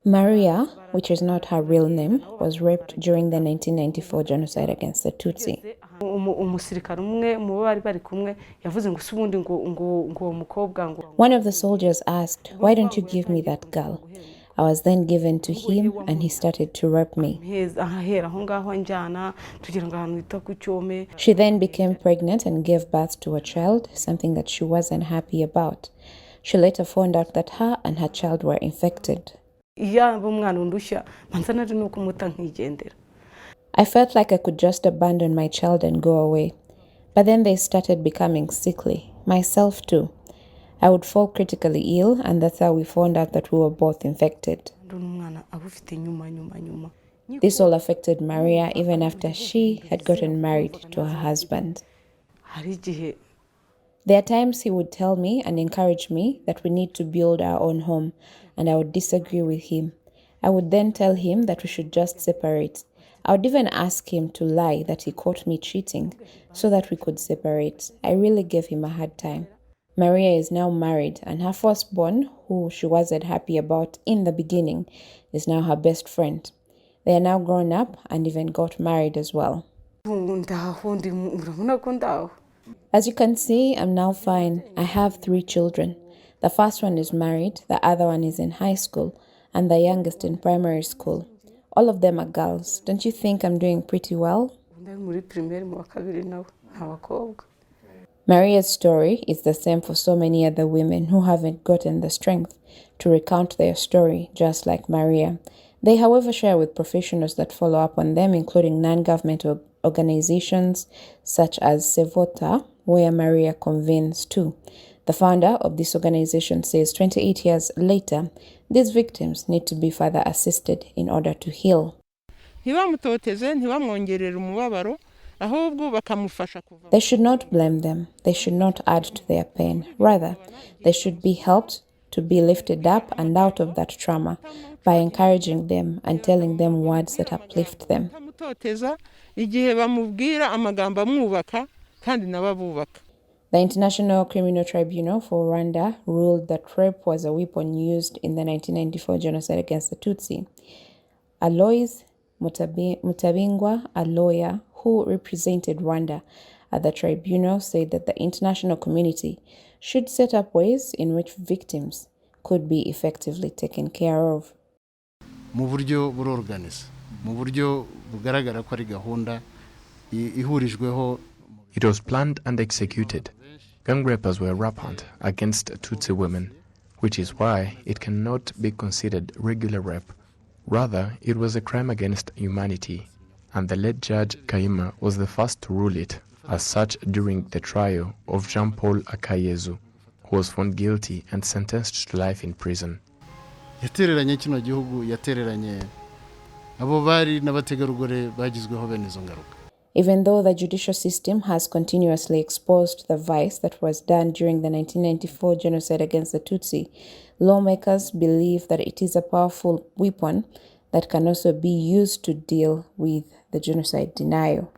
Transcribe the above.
Maria, which is not her real name, was raped during the 1994 genocide against the Tutsi. One of the soldiers asked, "Why don't you give me that girl?" I was then given to him and he started to rape me. She then became pregnant and gave birth to a child, something that she wasn't happy about. She later found out that her and her child were infected. I felt like I could just abandon my child and go away. But then they started becoming sickly, myself too. I would fall critically ill, and that's how we found out that we were both infected. This all affected Maria even after she had gotten married to her husband. There are times he would tell me and encourage me that we need to build our own home, and I would disagree with him. I would then tell him that we should just separate. I would even ask him to lie that he caught me cheating so that we could separate. I really gave him a hard time. Maria is now married, and her firstborn, who she wasn't happy about in the beginning, is now her best friend. They are now grown up and even got married as well. As you can see, I'm now fine. I have 3 children. The first one is married, the other one is in high school, and the youngest in primary school. All of them are girls. Don't you think I'm doing pretty well? Maria's story is the same for so many other women who haven't gotten the strength to recount their story, just like Maria. They, however, share with professionals that follow up on them, including non-government organizations such as Sevota, where Maria convenes too. The founder of this organization says 28 years later, these victims need to be further assisted in order to heal. They should not blame them. They should not add to their pain. Rather, they should be helped to be lifted up and out of that trauma by encouraging them and telling them words that uplift them. The International Criminal Tribunal for Rwanda ruled that rape was a weapon used in the 1994 genocide against the Tutsi. Alois Mutabingwa, a lawyer who represented Rwanda at the tribunal, said that the international community should set up ways in which victims could be effectively taken care of. It was planned and executed. Gang rapers were rampant against Tutsi women, which is why it cannot be considered regular rape. Rather, it was a crime against humanity, and the late Judge Kaima was the first to rule it as such during the trial of Jean-Paul Akayezu, who was found guilty and sentenced to life in prison. Even though the judicial system has continuously exposed the vice that was done during the 1994 genocide against the Tutsi, lawmakers believe that it is a powerful weapon that can also be used to deal with the genocide denial.